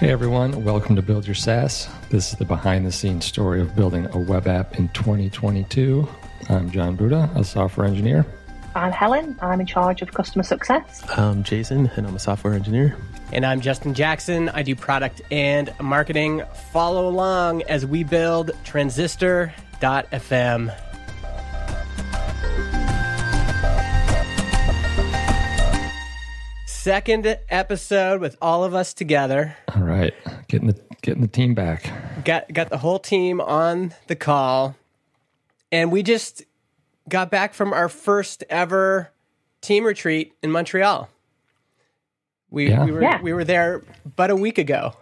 Hey everyone, welcome to Build Your SaaS. This is the behind-the-scenes story of building a web app in 2022. I'm John Buda, a software engineer. I'm Helen. I'm in charge of customer success. I'm Jason, and I'm a software engineer. And I'm Justin Jackson. I do product and marketing. Follow along as we build Transistor.fm. Second episode with all of us together. All right, getting the team back. Got the whole team on the call, and we just got back from our first ever team retreat in Montreal. We were there but a week ago,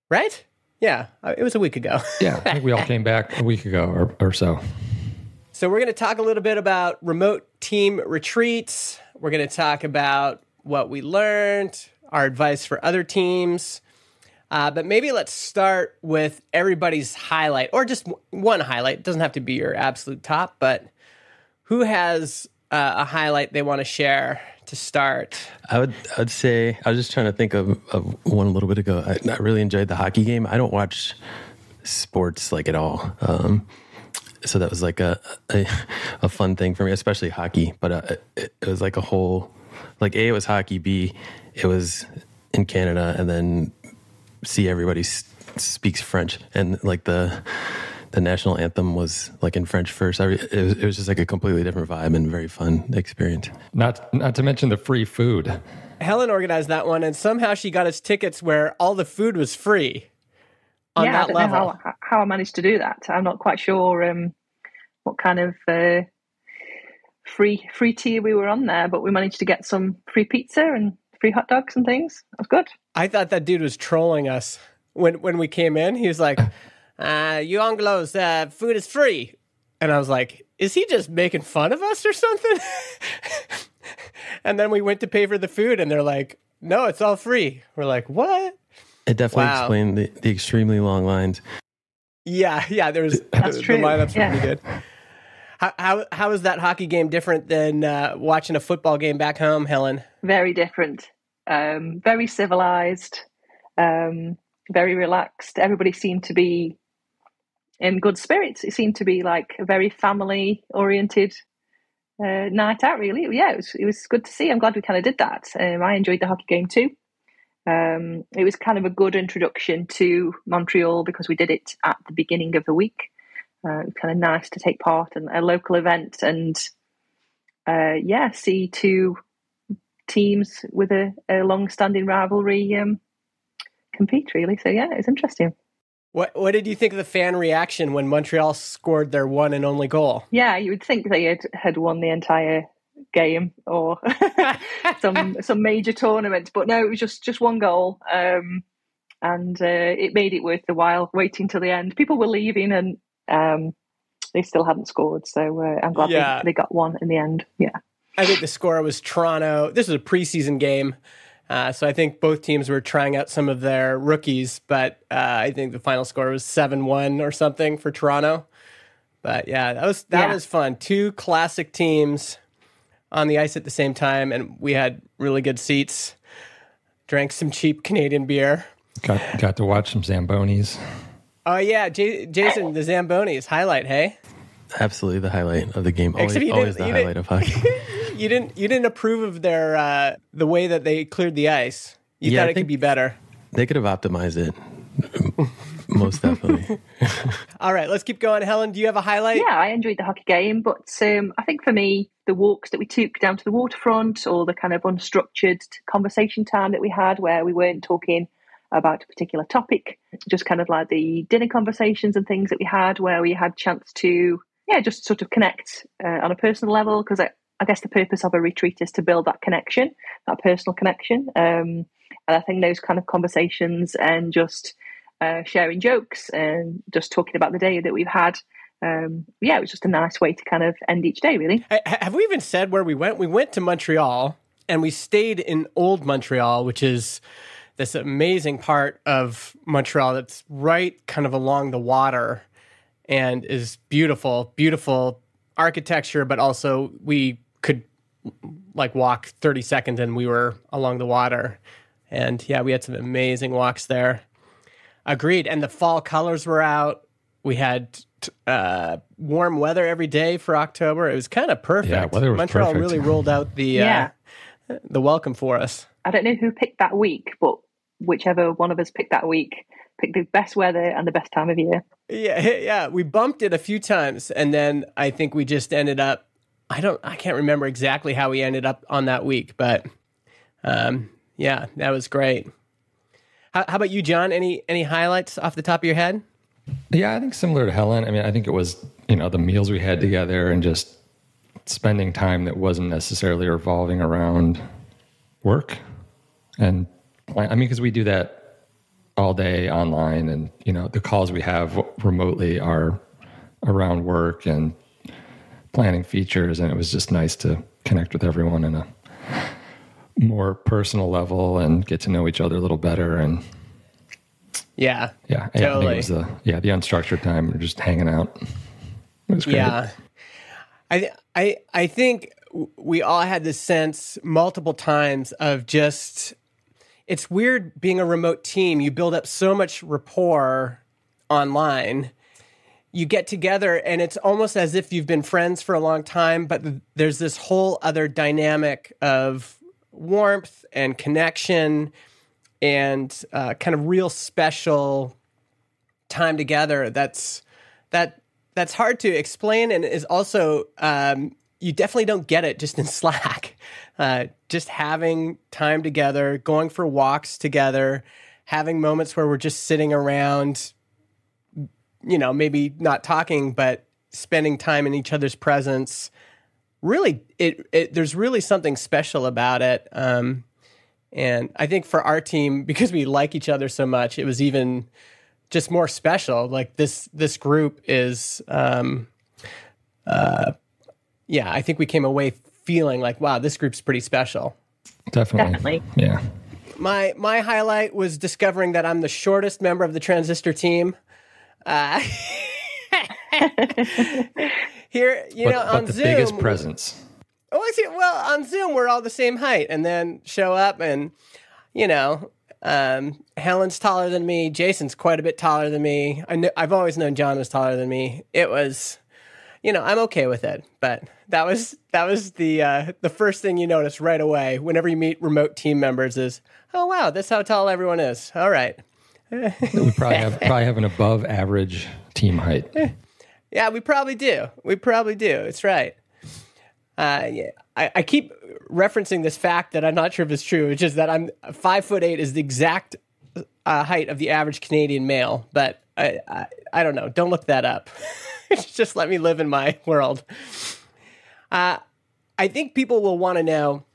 right? Yeah, it was a week ago. Yeah, I think we all came back a week ago or so. So we're going to talk a little bit about remote team retreats. We're going to talk about what we learned, our advice for other teams. But maybe let's start with everybody's highlight, or just one highlight. It doesn't have to be your absolute top, but who has a highlight they want to share to start? I'd say, I was just trying to think of one a little bit ago. I really enjoyed the hockey game. I don't watch sports like at all. So that was like a fun thing for me, especially hockey. But it was like a whole, like A, it was hockey, B, it was in Canada, and then C, everybody speaks French. And like the national anthem was like in French first. It was just like a completely different vibe and very fun experience. Not to mention the free food. Helen organized that one, and somehow she got us tickets where all the food was free. On that level. I don't know how I managed to do that. I'm not quite sure what kind of free tier we were on there, but we managed to get some free pizza and free hot dogs and things. That was good. I thought that dude was trolling us when we came in. He was like, you Anglos, food is free. And I was like, is he just making fun of us or something? And then we went to pay for the food, and they're like, no, it's all free. We're like, what? It definitely explained the extremely long lines. Yeah, there was That's true. The lineups Yeah. were pretty good. How is that hockey game different than watching a football game back home, Helen? Very different. Very civilized. Very relaxed. Everybody seemed to be in good spirits. It seemed to be like a very family-oriented night out, really. Yeah, it was good to see. I'm glad we kind of did that. I enjoyed the hockey game too. It was kind of a good introduction to Montreal because we did it at the beginning of the week. It was kind of nice to take part in a local event and see two teams with a long-standing rivalry compete, really. So yeah, it was interesting. What did you think of the fan reaction when Montreal scored their one and only goal? Yeah, you would think they had won the entire game or some major tournament, but no, it was just one goal, and it made it worth the while waiting till the end. People were leaving, and they still hadn't scored, so I'm glad they got one in the end. Yeah, I think the score was Toronto. This was a preseason game, so I think both teams were trying out some of their rookies, but I think the final score was 7-1 or something for Toronto. But yeah, that was fun. Two classic teams on the ice at the same time, and we had really good seats. Drank some cheap Canadian beer. Got to watch some Zambonis. Oh yeah, Jason, the Zambonis highlight. Hey, Absolutely the highlight of the game. Always the highlight of hockey. You didn't approve of their the way that they cleared the ice. You thought it could be better. They could have optimized it. Most definitely. All right, let's keep going. Helen, do you have a highlight? Yeah, I enjoyed the hockey game, but I think for me, the walks that we took down to the waterfront, or the kind of unstructured conversation time that we had where we weren't talking about a particular topic, just kind of like the dinner conversations and things that we had where we had chance to, just sort of connect on a personal level, because I guess the purpose of a retreat is to build that connection, that personal connection. And I think those kind of conversations and just sharing jokes and just talking about the day that we've had, it was just a nice way to kind of end each day, really. Have we even said where we went? We went to Montreal, and we stayed in Old Montreal, which is this amazing part of Montreal that's right kind of along the water and is beautiful architecture, but also we could like walk 30 seconds and we were along the water. And yeah, we had some amazing walks there. Agreed. And the fall colors were out. We had warm weather every day for October. It was kind of perfect. Yeah, weather was Montreal perfect. really rolled out the welcome for us. I don't know who picked that week, but whichever one of us picked that week picked the best weather and the best time of year. Yeah. We bumped it a few times, and then I think we just ended up. I can't remember exactly how we ended up on that week, but yeah, that was great. How about you, John? Any highlights off the top of your head? Yeah, I think similar to Helen. I mean, I think it was, the meals we had together and just spending time that wasn't necessarily revolving around work. And because we do that all day online, and, the calls we have remotely are around work and planning features. And it was just nice to connect with everyone in a more personal level and get to know each other a little better. And yeah, totally. I think it was the unstructured time. We're just hanging out. It was great. Yeah, I think we all had this sense multiple times of just, it's weird being a remote team. You build up so much rapport online. You get together and it's almost as if you've been friends for a long time, but there's this whole other dynamic of warmth and connection and kind of real special time together. That's hard to explain, and is also you definitely don't get it just in Slack. Just having time together, going for walks together, having moments where we're just sitting around, maybe not talking, but spending time in each other's presence. Really, there's really something special about it. And I think for our team, because we like each other so much, it was even just more special. Like this group is, I think we came away feeling like, wow, this group's pretty special. Definitely. Yeah. My highlight was discovering that I'm the shortest member of the Transistor team. Here, but on the Zoom, biggest presence. Oh, I see. Well, on Zoom, we're all the same height, and then show up, and Helen's taller than me. Jason's quite a bit taller than me. I've always known John was taller than me. It was, I'm okay with it. But that was the first thing you notice right away whenever you meet remote team members is, oh wow, that's how tall everyone is. All right. We probably have an above average team height. Yeah, we probably do. It's right. I keep referencing this fact that I'm not sure if it's true, which is that I'm 5'8" is the exact height of the average Canadian male. But I don't know. Don't look that up. Just let me live in my world. I think people will want to know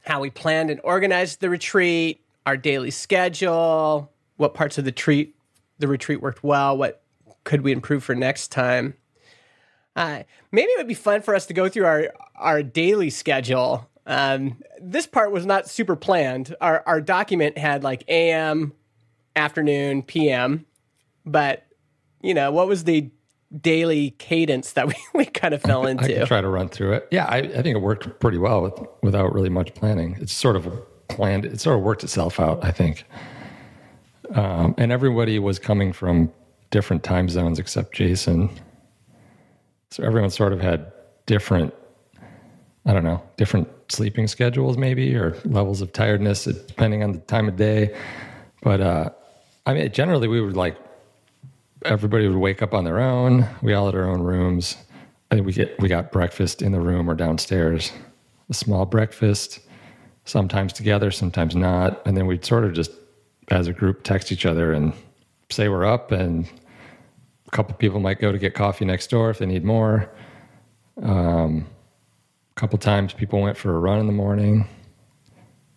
how we planned and organized the retreat, our daily schedule, what parts of the retreat worked well, what could we improve for next time. Maybe it would be fun for us to go through our daily schedule. This part was not super planned. Our document had like AM, afternoon, PM, but what was the daily cadence that we kind of fell into? I can try to run through it. Yeah, I think it worked pretty well without really much planning. It's sort of planned. It sort of worked itself out, I think. And everybody was coming from different time zones except Jason. So everyone sort of had different sleeping schedules maybe, or levels of tiredness depending on the time of day. But generally we would everybody would wake up on their own. We all had our own rooms. I think we got breakfast in the room or downstairs, a small breakfast, sometimes together, sometimes not. And then we'd sort of just, as a group, text each other and say we're up, and a couple people might go to get coffee next door if they need more. A couple times people went for a run in the morning.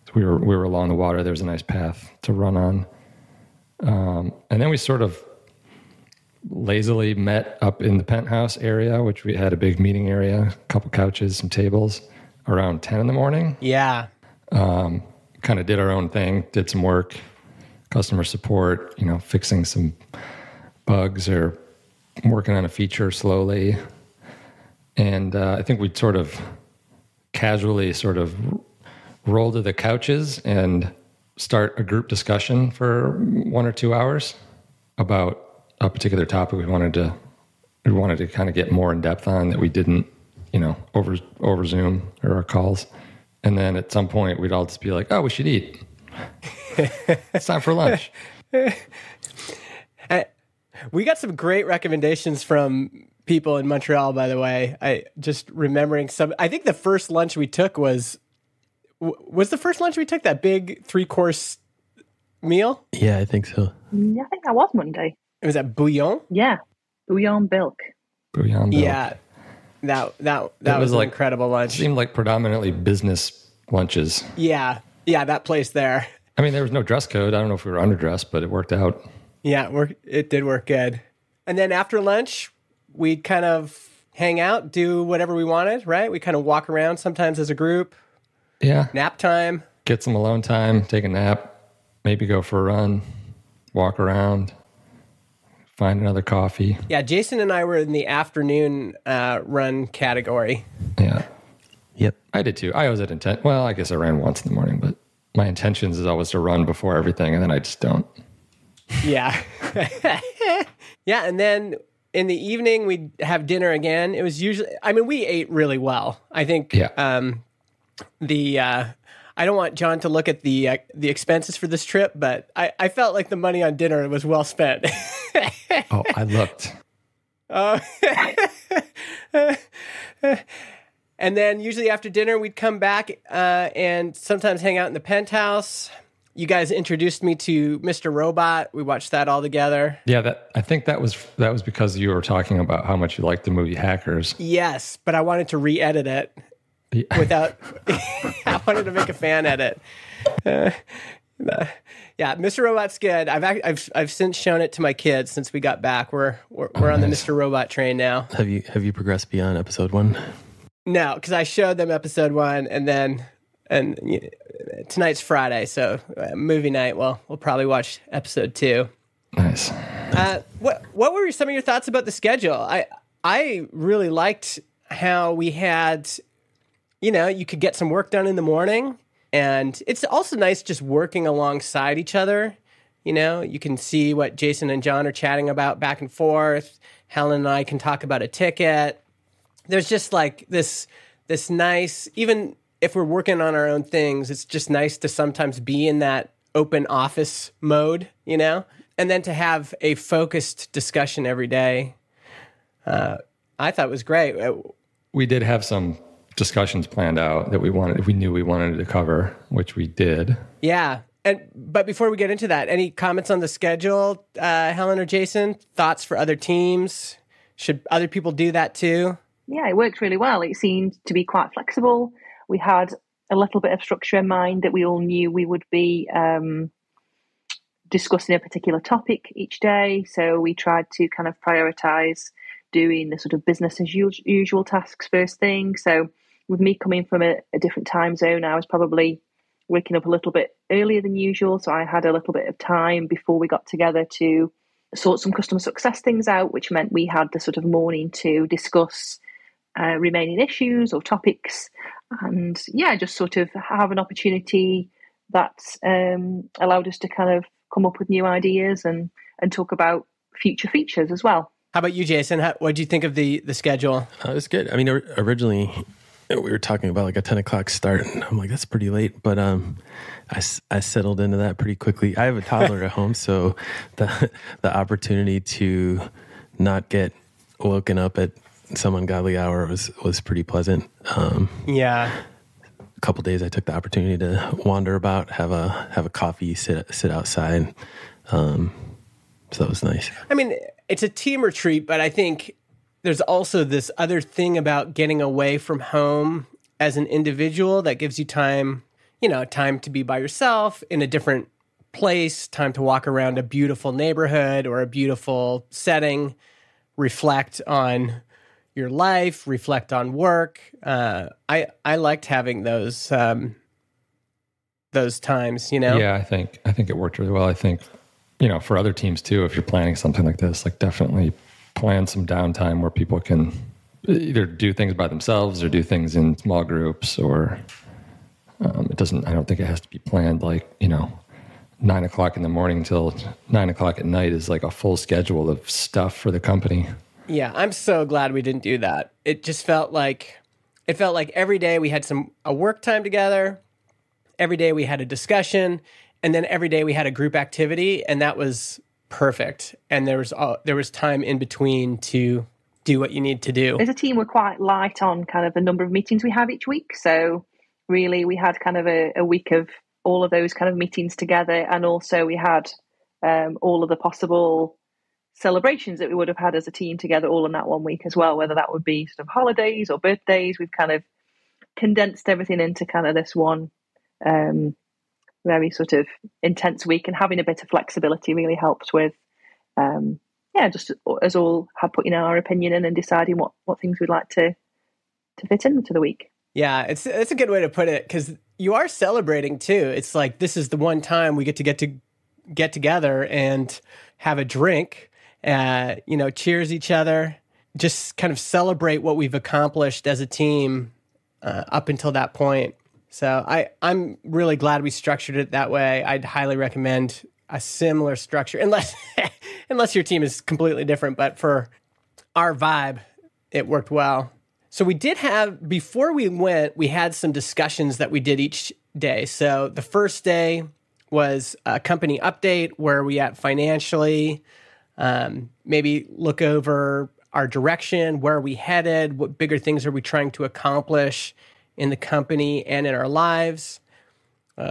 So we were along the water. There was a nice path to run on. And then we sort of lazily met up in the penthouse area, which we had a big meeting area, a couple couches, some tables, around 10 in the morning. Yeah. Kind of did our own thing, did some work, customer support, fixing some bugs or working on a feature slowly. And I think we'd sort of casually roll to the couches and start a group discussion for 1 or 2 hours about a particular topic we wanted to kind of get more in depth on that we didn't, over Zoom or our calls. And then at some point we'd all just be like, oh, we should eat. It's time for lunch. We got some great recommendations from people in Montreal, by the way. I just remembering I think the first lunch we took was the first lunch we took that big 3-course meal? Yeah, I think so. Yeah, I think that was Monday. It was at Bouillon? Yeah. Bouillon Bilk. Yeah. That was an incredible lunch. It seemed like predominantly business lunches. Yeah, that place there. I mean, there was no dress code. I don't know if we were underdressed, but it worked out. Yeah, it did work good. And then after lunch, we'd kind of hang out, do whatever we wanted, right? We kind of walk around sometimes as a group. Yeah. Nap time. Get some alone time, take a nap, maybe go for a run, walk around, find another coffee. Yeah, Jason and I were in the afternoon run category. Yeah. Yep. I did too. I always had intent. Well, I guess I ran once in the morning, but my intentions is always to run before everything, and then I just don't. Yeah. Yeah, and then in the evening, we'd have dinner again. It was usually, we ate really well. I think I don't want John to look at the expenses for this trip, but I felt like the money on dinner was well spent. Oh, I looked. And then usually after dinner, we'd come back and sometimes hang out in the penthouse. You guys introduced me to Mr. Robot. We watched that all together. Yeah, I think that was because you were talking about how much you liked the movie Hackers. Yes, but I wanted to re-edit it without. I wanted to make a fan edit. Yeah, Mr. Robot's good. I've since shown it to my kids since we got back. We're on the Mr. Robot train now. Have you progressed beyond episode 1? No, because I showed them episode 1, and tonight's Friday, so movie night. Well, we'll probably watch episode 2. Nice. What were some of your thoughts about the schedule? I really liked how we had, you could get some work done in the morning, and it's also nice just working alongside each other. You can see what Jason and John are chatting about back and forth. Helen and I can talk about a ticket. There's just like this nice, even if we're working on our own things, it's just nice to sometimes be in that open office mode, and then to have a focused discussion every day. I thought was great. We did have some discussions planned out that we knew we wanted to cover, which we did. Yeah. But before we get into that, any comments on the schedule, Helen or Jason? Thoughts for other teams? Should other people do that too? Yeah, it worked really well. It seemed to be quite flexible. We had a little bit of structure in mind that we all knew we would be discussing a particular topic each day. So we tried to kind of prioritize doing the sort of business as usual tasks first thing. So with me coming from a different time zone, I was probably waking up a little bit earlier than usual. So I had a little bit of time before we got together to sort some customer success things out, which meant we had the sort of morning to discuss remaining issues or topics, and just sort of have an opportunity that allowed us to kind of come up with new ideas and talk about future features as well. How about you, Jason? What did you think of the schedule? It was good. Originally we were talking about like a 10 o'clock start, and I'm like, that's pretty late. But I settled into that pretty quickly. I have a toddler at home, so the opportunity to not get woken up at some ungodly hour was pretty pleasant. Yeah. A couple days I took the opportunity to wander about, have a coffee, sit outside. So that was nice. It's a team retreat, but I think there's also this other thing about getting away from home as an individual that gives you time, time to be by yourself in a different place, time to walk around a beautiful neighborhood or a beautiful setting, reflect on your life, reflect on work. I liked having those times, Yeah, I think it worked really well. I think, for other teams too, if you're planning something like this, like definitely plan some downtime where people can either do things by themselves or do things in small groups, or I don't think it has to be planned like, 9 o'clock in the morning till 9 o'clock at night is like a full schedule of stuff for the company. Yeah, I'm so glad we didn't do that. It just felt like every day we had a work time together. Every day we had a discussion, and then every day we had a group activity, and that was perfect. And there was time in between to do what you need to do. As a team, we're quite light on kind of the number of meetings we have each week. So really, we had kind of a week of all of those kind of meetings together, and also we had all of the possible celebrations that we would have had as a team together all in that one week as well, whether that would be sort of holidays or birthdays. We've kind of condensed everything into kind of this one very sort of intense week, and having a bit of flexibility really helped with just us all have put in our opinion in and deciding what things we'd like to fit into the week. Yeah, it's a good way to put it, because you are celebrating too. It's like, this is the one time we get together and have a drink, cheers each other, just kind of celebrate what we've accomplished as a team up until that point. So I'm really glad we structured it that way. I'd highly recommend a similar structure, unless your team is completely different. But for our vibe, it worked well. So we did have, before we went, we had some discussions that we did each day. So the first day was a company update, where are we at financially, maybe look over our direction, where are we headed, what bigger things are we trying to accomplish in the company and in our lives.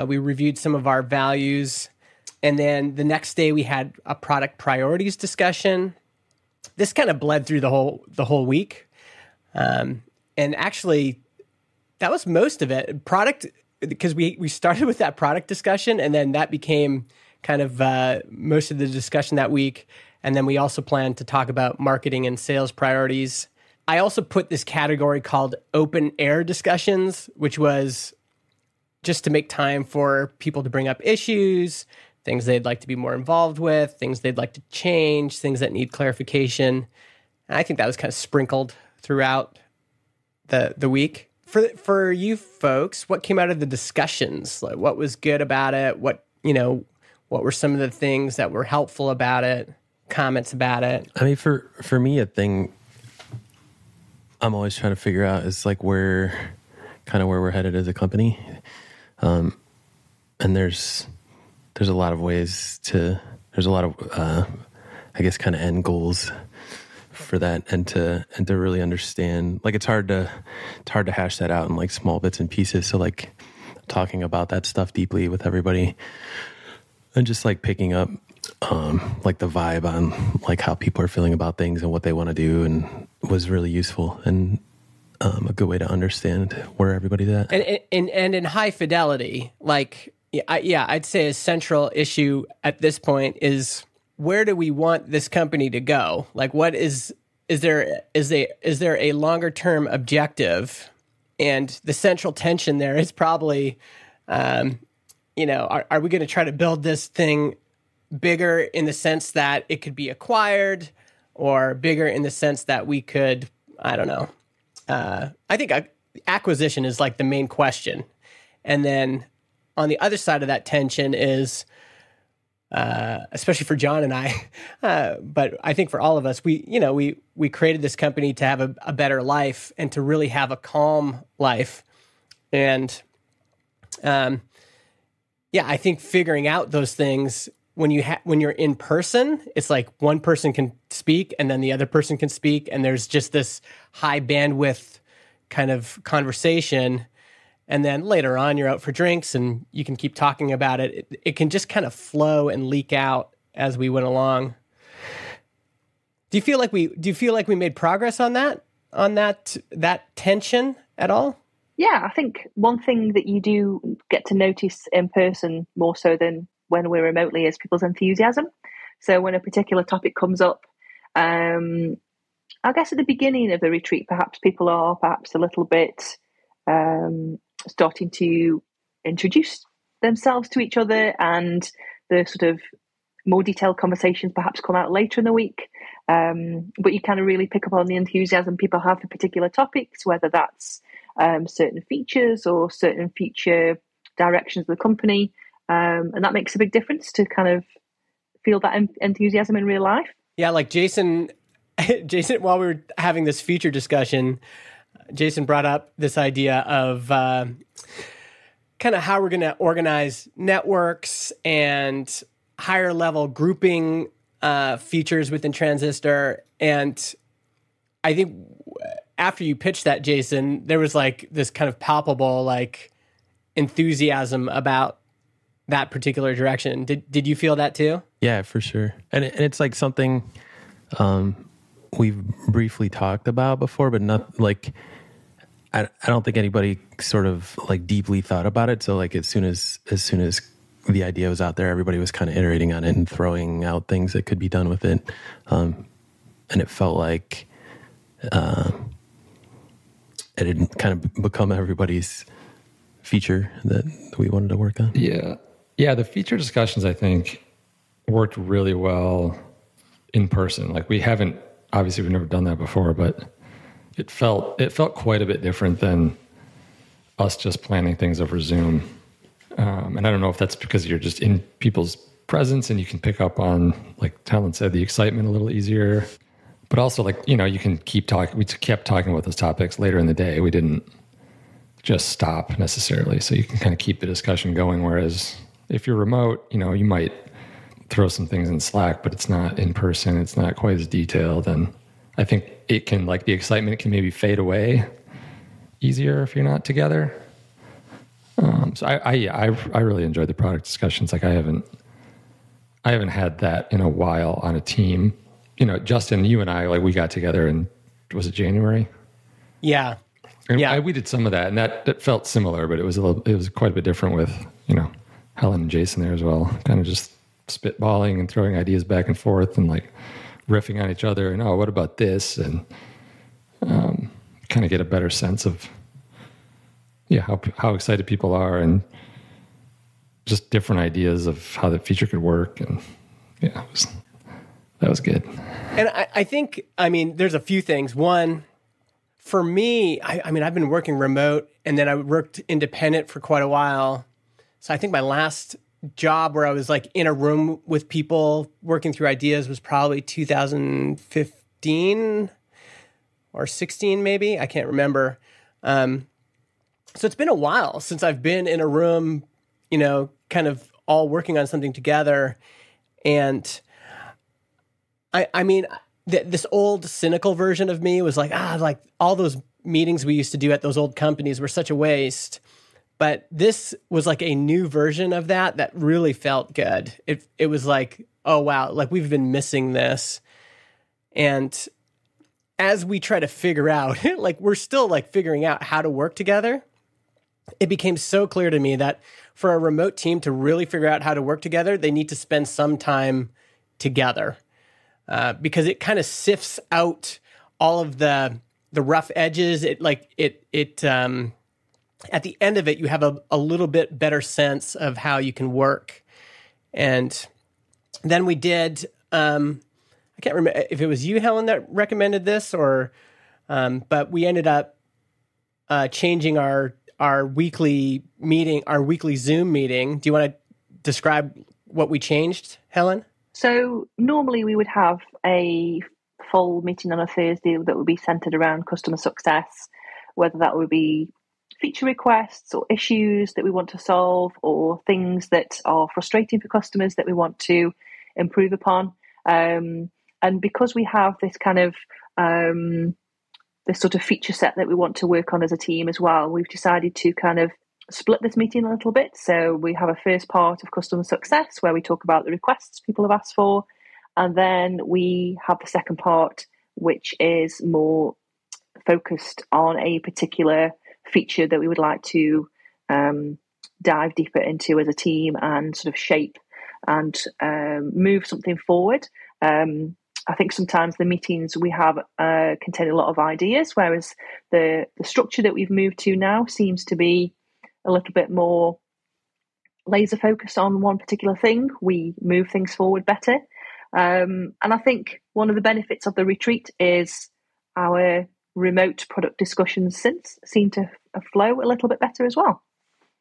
We reviewed some of our values. And then the next day we had a product priorities discussion. This kind of bled through the whole week. And actually, that was most of it. Product, because we started with that product discussion, and then that became kind of most of the discussion that week. And then we also planned to talk about marketing and sales priorities. I also put this category called open air discussions, which was just to make time for people to bring up issues, things they'd like to be more involved with, things they'd like to change, things that need clarification. And I think that was kind of sprinkled throughout the week. For you folks, what came out of the discussions? Like, what was good about it? What were some of the things that were helpful about it? Comments about it? I mean, for me, a thing I'm always trying to figure out is like where we're headed as a company. And there's a lot of ways there's a lot of, I guess, kind of end goals for that, and to really understand, like, it's hard to hash that out in like small bits and pieces. So like talking about that stuff deeply with everybody, and just like picking up like the vibe on like how people are feeling about things and what they want to do, and was really useful, and a good way to understand where everybody's at. And in high fidelity, like, I'd say a central issue at this point is, where do we want this company to go? Like, what is there a longer term objective? And the central tension there is probably, are we going to try to build this thing bigger in the sense that it could be acquired, or bigger in the sense that we could, I don't know. I think acquisition is like the main question. And then on the other side of that tension is, especially for John and I, but I think for all of us, we created this company to have a better life, and to really have a calm life. And I think figuring out those things when you're in person, it's like one person can speak and then the other person can speak, and there's just this high bandwidth kind of conversation. And then later on, you're out for drinks and you can keep talking about it. It can just kind of flow and leak out as we went along. Do you feel like we made progress on that tension at all? Yeah, I think one thing that you do get to notice in person more so than when we're remotely is people's enthusiasm. So when a particular topic comes up, I guess at the beginning of the retreat, perhaps people are perhaps a little bit starting to introduce themselves to each other, and the sort of more detailed conversations perhaps come out later in the week. But you kind of really pick up on the enthusiasm people have for particular topics, whether that's certain features or certain future directions of the company. And that makes a big difference to kind of feel that enthusiasm in real life. Yeah, like Jason, while we were having this feature discussion, Jason brought up this idea of kind of how we're going to organize networks and higher level grouping features within Transistor. And I think after you pitched that, Jason, there was like this kind of palpable like enthusiasm about that particular direction. Did you feel that too? Yeah, for sure. And it's like something we've briefly talked about before, but not like, I don't think anybody sort of like deeply thought about it. So like as soon as the idea was out there, everybody was kind of iterating on it and throwing out things that could be done with it. And it felt like it had kind of become everybody's feature that we wanted to work on. Yeah, the feature discussions, I think, worked really well in person. Like we've never done that before, but it felt quite a bit different than us just planning things over Zoom. And I don't know if that's because you're just in people's presence and you can pick up on, like Helen said, the excitement a little easier. But also, like, you can keep talking. We kept talking about those topics later in the day. We didn't just stop necessarily. So you can kind of keep the discussion going. Whereas if you're remote, you might throw some things in Slack, but it's not in person. It's not quite as detailed. And I think it can, like, the excitement can maybe fade away easier if you're not together. So I really enjoyed the product discussions. Like I haven't had that in a while on a team. Justin, you and I, like, we got together in, was it January? Yeah. And yeah. We did some of that, and that felt similar, but it was quite a bit different with, Helen and Jason there as well, kind of just spitballing and throwing ideas back and forth and like riffing on each other and, oh, what about this? And kind of get a better sense of, how excited people are and just different ideas of how the feature could work. And that was good. And I think, there's a few things. One, for me, I've been working remote and then I worked independent for quite a while. So I think my last job where I was like in a room with people working through ideas was probably 2015 or 16 maybe. I can't remember. So it's been a while since I've been in a room, kind of all working on something together. And this old cynical version of me was like, like all those meetings we used to do at those old companies were such a waste. But this was like a new version of that really felt good. It was like, oh, wow, like we've been missing this. And as we try to figure out, like we're still like figuring out how to work together, it became so clear to me that for a remote team to really figure out how to work together, they need to spend some time together. Because it kind of sifts out all of the rough edges. At the end of it, you have a little bit better sense of how you can work. And then we did, I can't remember if it was you, Helen, that recommended this but we ended up changing our weekly meeting, our weekly Zoom meeting. Do you want to describe what we changed, Helen? So normally we would have a full meeting on a Thursday that would be centered around customer success, whether that would be feature requests or issues that we want to solve or things that are frustrating for customers that we want to improve upon. And because we have this kind of this sort of feature set that we want to work on as a team as well, we've decided to kind of split this meeting a little bit. So we have a first part of customer success where we talk about the requests people have asked for. And then we have the second part, which is more focused on a particular feature that we would like to dive deeper into as a team and sort of shape and move something forward. I think sometimes the meetings we have contain a lot of ideas, whereas the structure that we've moved to now seems to be a little bit more laser focused on one particular thing. We move things forward better. And I think one of the benefits of the retreat is our remote product discussions since seem to flow a little bit better as well.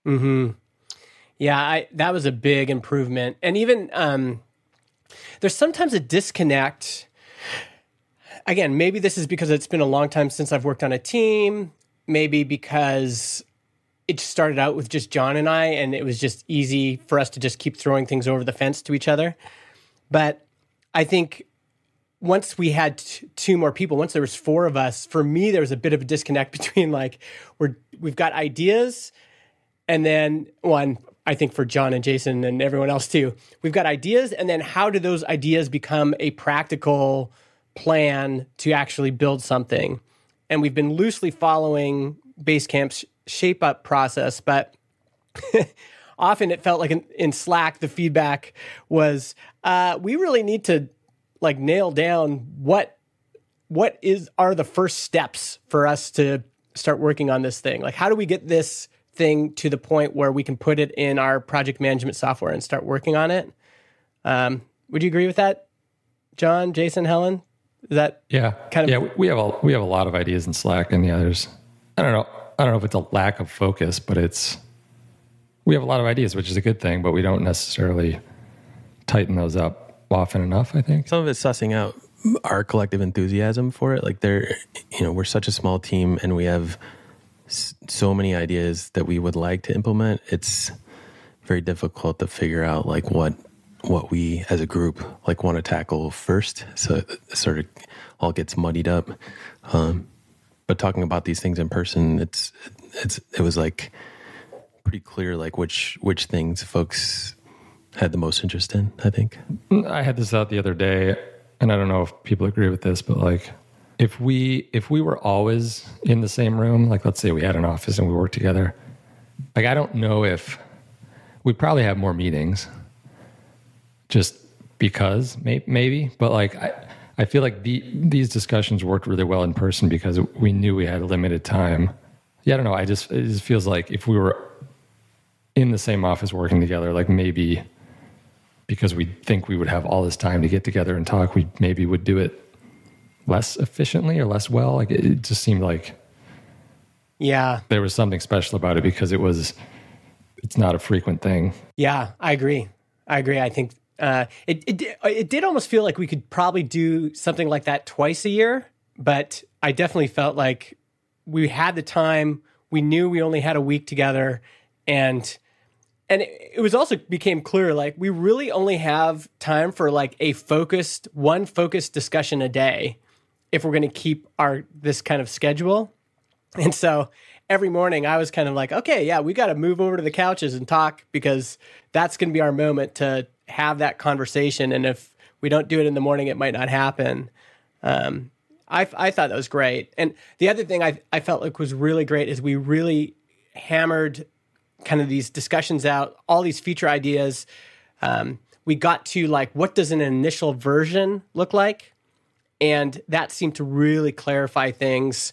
Mm-hmm. Yeah, that was a big improvement. And even there's sometimes a disconnect. Again, maybe this is because it's been a long time since I've worked on a team. Maybe because it started out with just John and I, and it was just easy for us to just keep throwing things over the fence to each other. But I think once we had two more people, once there was four of us, for me, there was a bit of a disconnect between like, we've got ideas, and then one, I think for John and Jason and everyone else too, we've got ideas, and then how do those ideas become a practical plan to actually build something? And we've been loosely following Basecamp's shape up process, but often it felt like in Slack, the feedback was, we really need to like nail down what are the first steps for us to start working on this thing? Like, how do we get this thing to the point where we can put it in our project management software and start working on it? Would you agree with that, John, Jason, Helen? Is that kind of... Yeah, we have a lot of ideas in Slack, and there's, I don't know if it's a lack of focus, but we have a lot of ideas, which is a good thing, but we don't necessarily tighten those up often enough, I think. Some of it's sussing out our collective enthusiasm for it. Like we're such a small team, and we have so many ideas that we would like to implement. It's very difficult to figure out like what we as a group like want to tackle first. So it sort of all gets muddied up. But talking about these things in person, it was like pretty clear like which things folks had the most interest in, I think. I had this out the other day, and I don't know if people agree with this, but like if we were always in the same room, like let's say we had an office and we worked together, like I don't know if we'd probably have more meetings just because maybe, but like I feel like these discussions worked really well in person because we knew we had a limited time. Yeah, I don't know. It just feels like if we were in the same office working together, like maybe because we think we would have all this time to get together and talk, we maybe would do it less efficiently or less well. Like it just seemed like there was something special about it because it's not a frequent thing. Yeah, I agree. I think it did almost feel like we could probably do something like that twice a year, but I definitely felt like we had the time. We knew we only had a week together, and it was also became clear like we really only have time for like one focused discussion a day if we're going to keep this kind of schedule. And so every morning I was kind of like, okay, yeah, we got to move over to the couches and talk because that's going to be our moment to have that conversation. And if we don't do it in the morning, it might not happen. I thought that was great. And the other thing I felt like was really great is we really hammered kind of these discussions out, all these feature ideas. We got to like, what does an initial version look like? And that seemed to really clarify things.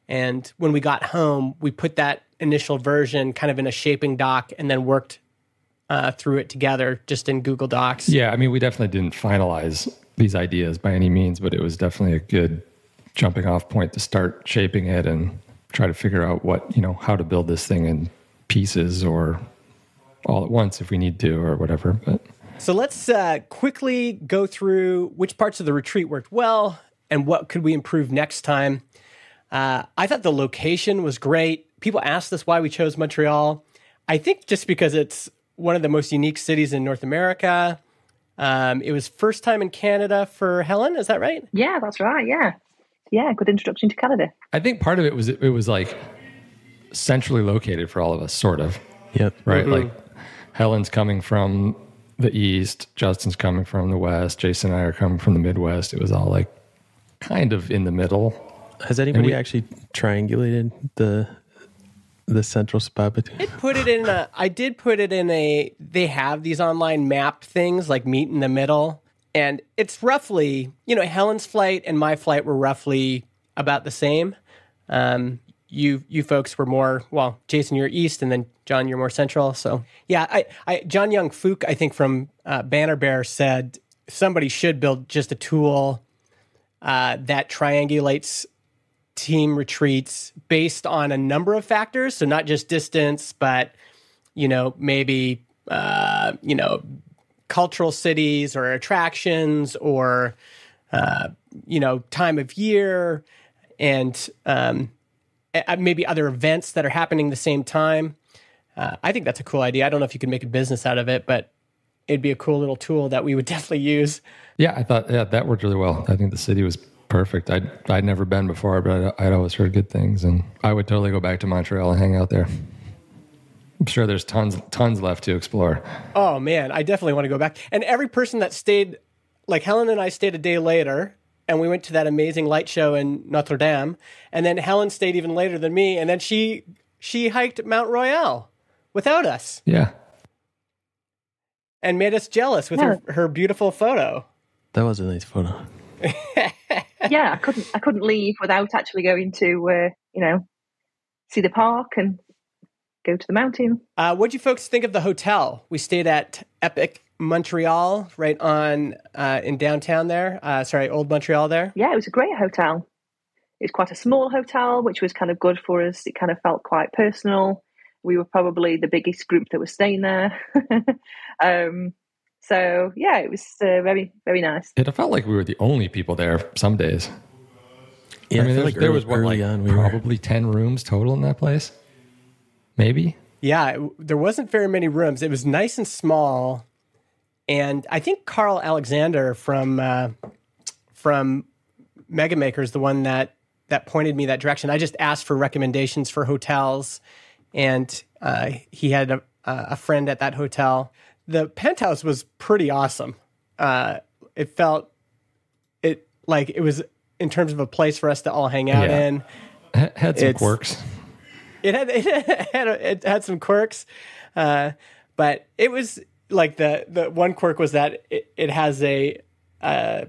And when we got home, we put that initial version kind of in a shaping doc and then worked through it together just in Google Docs. Yeah, I mean, we definitely didn't finalize these ideas by any means, but it was definitely a good jumping off point to start shaping it and try to figure out how to build this thing in pieces or all at once if we need to or whatever. But so let's quickly go through which parts of the retreat worked well and what could we improve next time. I thought the location was great. People asked us why we chose Montreal. I think just because it's one of the most unique cities in North America. It was first time in Canada for Helen. Is that right? Yeah, that's right. Yeah, good introduction to Canada. I think part of it was like centrally located for all of us, sort of. Yep. Right. Mm-hmm. Like Helen's coming from the East, Justin's coming from the West, Jason and I are coming from the Midwest. It was all like kind of in the middle. Has anybody actually triangulated the central spot between? I did put it in they have these online mapped things like meet in the middle. And it's roughly, Helen's flight and my flight were roughly about the same. You folks were more, well, Jason, you're east, and then John, you're more central. So yeah, John Young Fook, I think from Banner Bear said somebody should build just a tool that triangulates team retreats based on a number of factors. So not just distance, but maybe cultural cities or attractions or, time of year and maybe other events that are happening the same time. I think that's a cool idea. I don't know if you could make a business out of it, but it'd be a cool little tool that we would definitely use. Yeah, I thought that worked really well. I think the city was perfect. I'd never been before, but I'd always heard good things, and I would totally go back to Montreal and hang out there. I'm sure there's tons left to explore. Oh man, I definitely want to go back. And every person that stayed, like Helen and I stayed a day later, and we went to that amazing light show in Notre Dame, and then Helen stayed even later than me, and then she hiked Mount Royal without us. Yeah. And made us jealous with her beautiful photo. That was a nice photo. Yeah, I couldn't leave without actually going to see the park and go to the mountain. What'd you folks think of the hotel? We stayed at Epic Montreal, right on in downtown there. Old Montreal there. Yeah, it was a great hotel. It was quite a small hotel, which was kind of good for us. It kind of felt quite personal. We were probably the biggest group that was staying there. So yeah, it was very, very nice. It felt like we were the only people there some days. Yeah, I mean, there was probably 10 rooms total in that place. Maybe. Yeah, there wasn't very many rooms. It was nice and small. And I think Carl Alexander from Mega Maker is the one that pointed me that direction. I just asked for recommendations for hotels, and he had a friend at that hotel. The penthouse was pretty awesome. It felt like it was in terms of a place for us to all hang out in. Had some quirks. It had some quirks, but it was like the one quirk was that it has a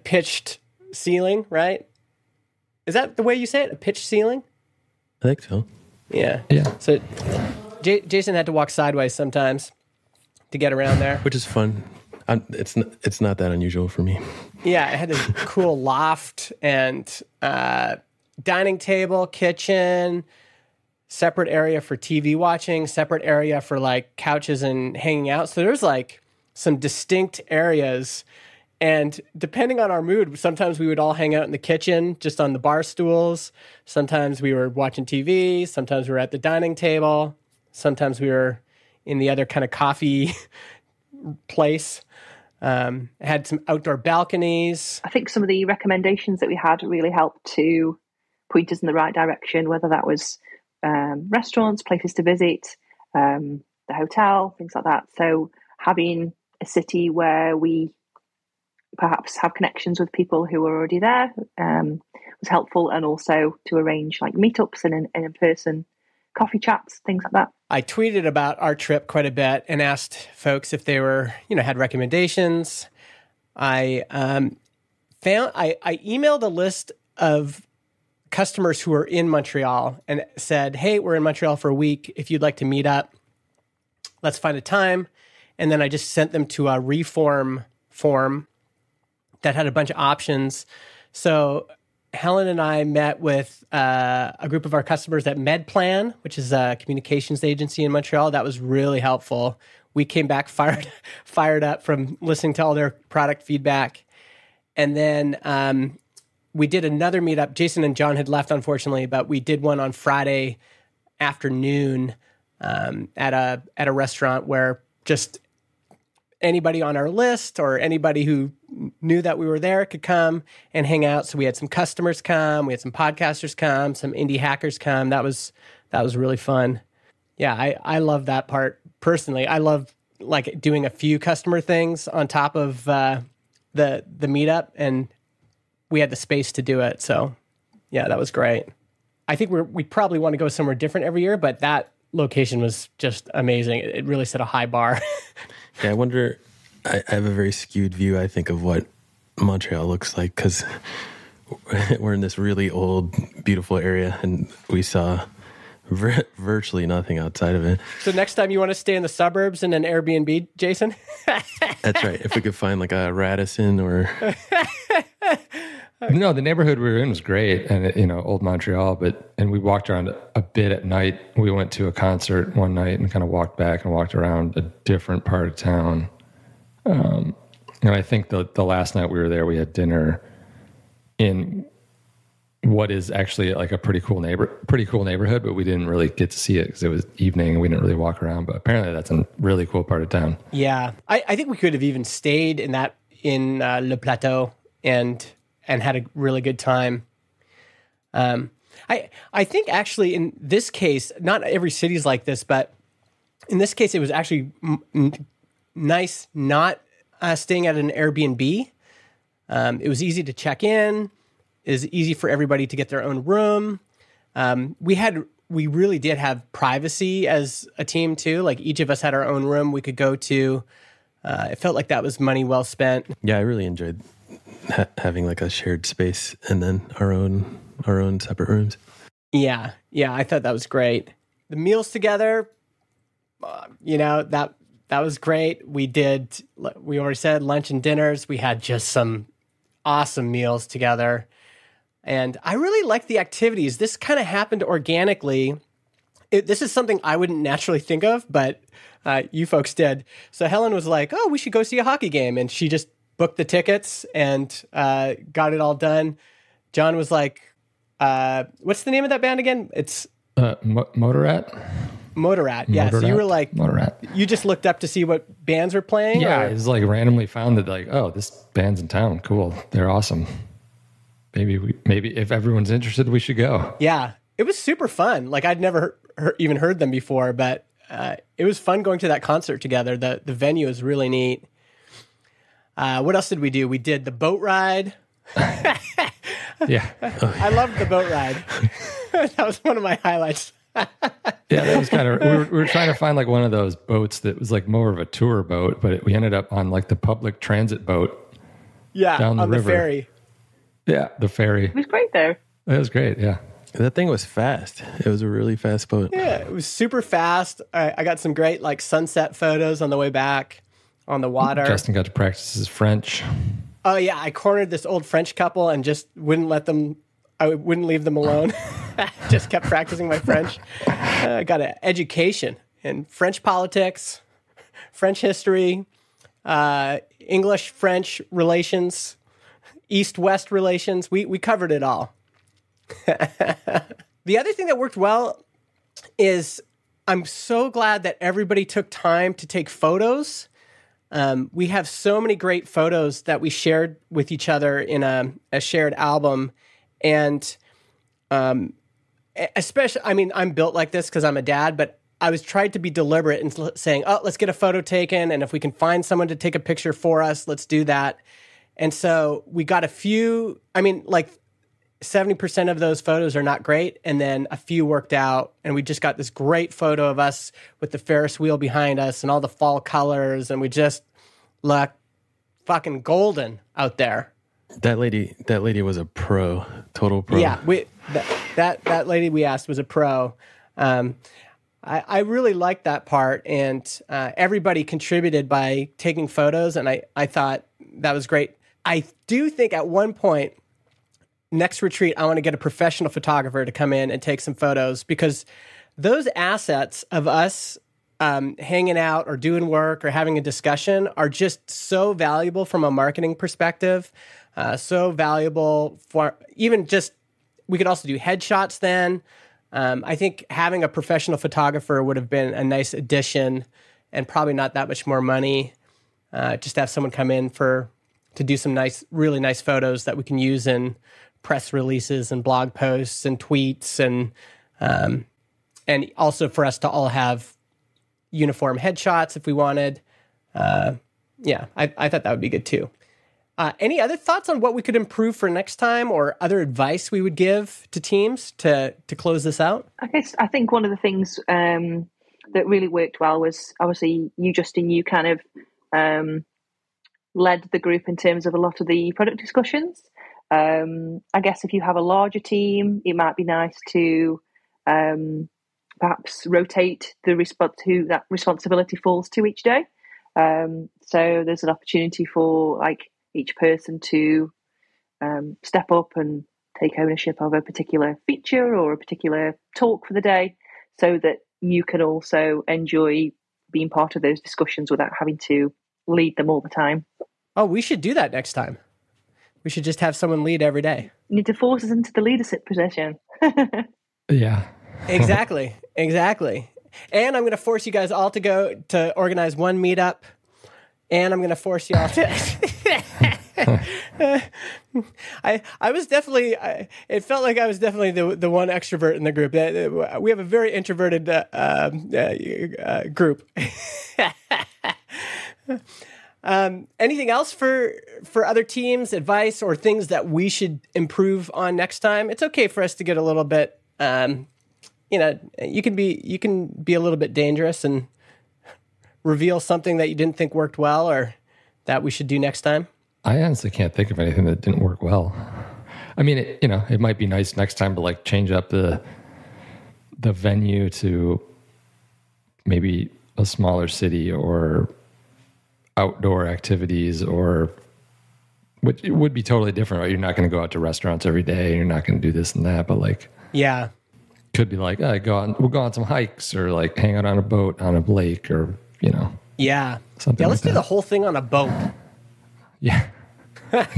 pitched ceiling, right? Is that the way you say it? A pitched ceiling? I think so. Yeah. Yeah. So Jason had to walk sideways sometimes to get around there, which is fun. It's not that unusual for me. Yeah, it had this cool loft and dining table, kitchen, separate area for TV watching, separate area for like couches and hanging out. So there's like some distinct areas. And depending on our mood, sometimes we would all hang out in the kitchen, just on the bar stools. Sometimes we were watching TV. Sometimes we were at the dining table. Sometimes we were in the other kind of coffee place. Had some outdoor balconies. I think some of the recommendations that we had really helped to point us in the right direction, whether that was restaurants, places to visit, the hotel, things like that. So having a city where we perhaps have connections with people who are already there was helpful, and also to arrange like meetups and in-person coffee chats, things like that. I tweeted about our trip quite a bit and asked folks if they were, had recommendations. I emailed a list of customers who are in Montreal and said, hey, we're in Montreal for a week. If you'd like to meet up, let's find a time. And then I just sent them to a reform form that had a bunch of options. So Helen and I met with a group of our customers at MedPlan, which is a communications agency in Montreal. That was really helpful. We came back fired up from listening to all their product feedback. And then we did another meetup. Jason and John had left, unfortunately, but we did one on Friday afternoon at a restaurant where just anybody on our list or anybody who knew that we were there could come and hang out. So we had some customers come, we had some podcasters come, some indie hackers come. That was really fun. Yeah, I love that part personally. I love like doing a few customer things on top of the meetup, and we had the space to do it. So yeah, that was great. I think we probably want to go somewhere different every year, but that location was just amazing. It really set a high bar. Yeah, I wonder, I have a very skewed view, I think, of what Montreal looks like, because we're in this really old, beautiful area, and we saw virtually nothing outside of it. So next time you want to stay in the suburbs in an Airbnb, Jason? That's right. If we could find like a Radisson or... No, the neighborhood we were in was great, and old Montreal. And we walked around a bit at night. We went to a concert one night and kind of walked back and walked around a different part of town. And I think the last night we were there, we had dinner in what is actually like a pretty cool neighborhood, but we didn't really get to see it because it was evening and we didn't really walk around. But apparently, that's a really cool part of town. Yeah, I think we could have even stayed in Le Plateau and had a really good time. I think actually in this case, not every city is like this, but in this case, it was actually nice not staying at an Airbnb. It was easy to check in. It was easy for everybody to get their own room. We really did have privacy as a team too. Like each of us had our own room we could go to. It felt like that was money well spent. Yeah, I really enjoyed having like a shared space and then our own separate rooms. Yeah, I thought that was great. The meals together, that was great. We already said lunch and dinners. We had just some awesome meals together. And I really liked the activities. This kind of happened organically. This is something I wouldn't naturally think of, but you folks did. So Helen was like, oh, we should go see a hockey game. And she just booked the tickets and got it all done. John was like, what's the name of that band again? It's Motorrat. Yeah. So you were like, Motorrat. You just looked up to see what bands were playing? Yeah, it was like randomly found that like, oh, this band's in town. Cool. They're awesome. Maybe if everyone's interested, we should go. Yeah. It was super fun. Like I'd never even heard them before, but it was fun going to that concert together. The venue is really neat. What else did we do? We did the boat ride. Yeah. I loved the boat ride. That was one of my highlights. Yeah, that was kind of, we were trying to find like one of those boats that was like more of a tour boat, but we ended up on like the public transit boat. Yeah, down on the river. Ferry. Yeah, the ferry. It was great there. It was great, yeah. That thing was fast. It was a really fast boat. Yeah, it was super fast. I got some great like sunset photos on the way back on the water. Justin got to practice his French. Oh yeah, I cornered this old French couple and just wouldn't I wouldn't leave them alone. Just kept practicing my French. I got an education in French politics, French history, English-French relations, East-West relations. We covered it all. The other thing that worked well is I'm so glad that everybody took time to take photos. We have so many great photos that we shared with each other in a shared album. And especially, I mean, I'm built like this because I'm a dad, but I was trying to be deliberate in saying, oh, let's get a photo taken. And if we can find someone to take a picture for us, let's do that. And so we got a few, I mean, like 70% of those photos are not great. And then a few worked out. And we just got this great photo of us with the Ferris wheel behind us and all the fall colors. And we just look fucking golden out there. That lady was a pro, total pro. Yeah, that lady we asked was a pro. I really liked that part, and everybody contributed by taking photos, and I thought that was great. I do think at one point, next retreat, I want to get a professional photographer to come in and take some photos, because those assets of us hanging out or doing work or having a discussion are just so valuable from a marketing perspective. So valuable for even just, we could also do headshots then. I think having a professional photographer would have been a nice addition and probably not that much more money. Just have someone come in to do some really nice photos that we can use in press releases and blog posts and tweets and also for us to all have uniform headshots if we wanted. I thought that would be good too. Any other thoughts on what we could improve for next time or other advice we would give to teams to close this out? I think one of the things that really worked well was obviously you, Justin, you kind of led the group in terms of a lot of the product discussions. I guess if you have a larger team, it might be nice to perhaps rotate who that responsibility falls to each day. So there's an opportunity for like each person to step up and take ownership of a particular feature or a particular talk for the day, so that you can also enjoy being part of those discussions without having to lead them all the time. Oh, we should do that next time. We should just have someone lead every day. You need to force us into the leadership position. Yeah. Exactly. And I'm going to force you guys all to go to organize one meetup. And I'm going to force you all to... I was definitely... it felt like I was definitely the one extrovert in the group. We have a very introverted group. Anything else for other teams, advice, or things that we should improve on next time? It's okay for us to get a little bit... you can be a little bit dangerous and reveal something that you didn't think worked well or that we should do next time. I honestly can't think of anything that didn't work well. I mean, it might be nice next time to like change up the venue to maybe a smaller city or outdoor activities, or which it would be totally different, right? You're not going to go out to restaurants every day. You're not going to do this and that, but like, yeah, could be like, we'll go on some hikes or like hang out on a boat on a lake or, yeah. Something yeah, let's like do that. the whole thing on a boat. Yeah. What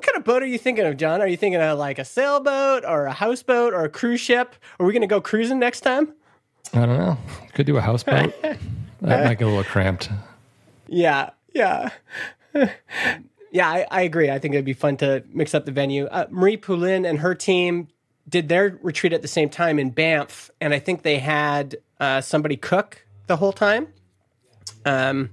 kind of boat are you thinking of, John? Are you thinking of like a sailboat or a houseboat or a cruise ship? Are we going to go cruising next time? I don't know. Could do a houseboat. That might get a little cramped. Yeah. Yeah, I agree. I think it'd be fun to mix up the venue. Marie Poulin and her team did their retreat at the same time in Banff, and I think they had somebody cook the whole time. So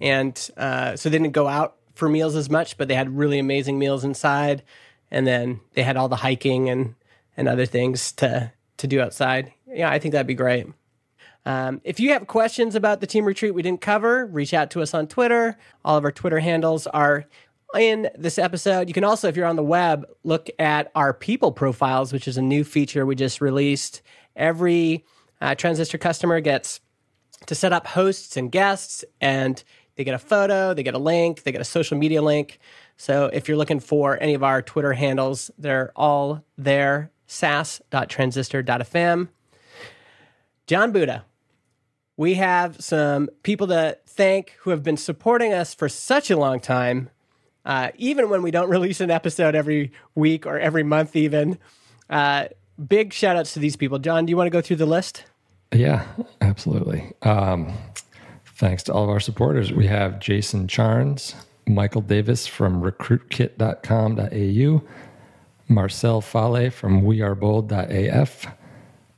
they didn't go out for meals as much, but they had really amazing meals inside, and then they had all the hiking and other things to do outside. Yeah, I think that'd be great. If you have questions about the team retreat we didn't cover, reach out to us on Twitter. All of our Twitter handles are in this episode. You can also, if you're on the web, look at our people profiles, which is a new feature we just released. Every Transistor customer gets to set up hosts and guests, and they get a photo, they get a link, they get a social media link. So if you're looking for any of our Twitter handles, they're all there, sas.transistor.fm. John Buda, we have some people to thank who have been supporting us for such a long time, even when we don't release an episode every week or every month even. Big shout-outs to these people. John, do you want to go through the list? Yeah, absolutely. Thanks to all of our supporters. We have Jason Charnes, Michael Davis from recruitkit.com.au, Marcel Fale from wearebold.af,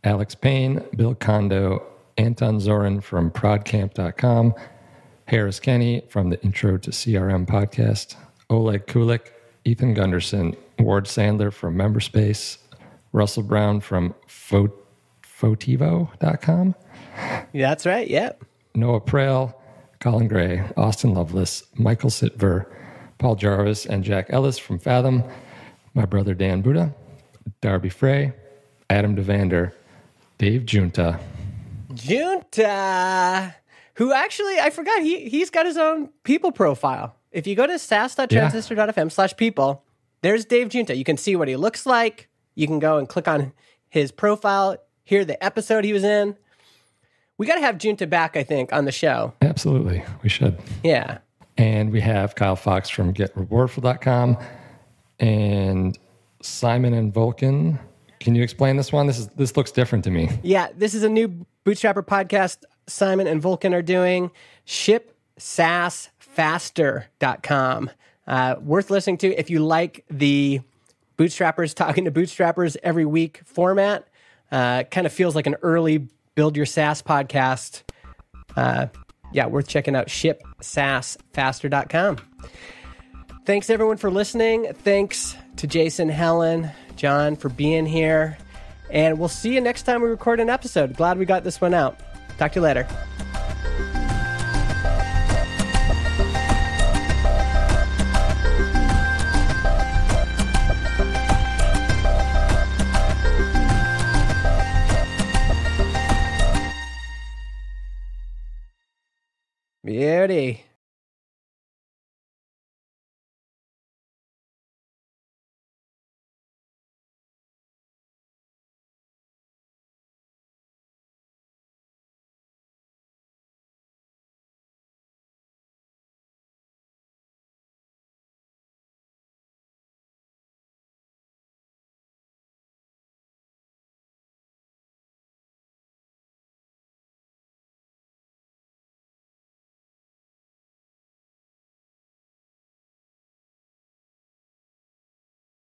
Alex Payne, Bill Kondo, Anton Zorin from prodcamp.com, Harris Kenny from the Intro to CRM podcast, Oleg Kulik, Ethan Gunderson, Ward Sandler from Memberspace, Russell Brown from Fotivo.com. Yeah, that's right, yeah. Noah Prale, Colin Gray, Austin Lovelace, Michael Sitver, Paul Jarvis, and Jack Ellis from Fathom, my brother Dan Buda, Darby Frey, Adam DeVander, Dave Junta, who actually, I forgot, he's got his own people profile. If you go to sas.transistor.fm/people, there's Dave Junta. You can see what he looks like. You can go and click on his profile, hear the episode he was in. We got to have Junta back, I think, on the show. Absolutely. We should. Yeah. And we have Kyle Fox from GetRewardful.com and Simon and Vulcan. Can you explain this one? This looks different to me. Yeah, this is a new Bootstrapper podcast Simon and Vulcan are doing. ShipSaaSfaster.com. Worth listening to if you like the Bootstrappers talking to Bootstrappers every week format. Kind of feels like an early Build Your SaaS podcast. Worth checking out. ShipSaaSfaster.com. Thanks, everyone, for listening. Thanks to Jason, Helen, John for being here. And we'll see you next time we record an episode. Glad we got this one out. Talk to you later. Beauty.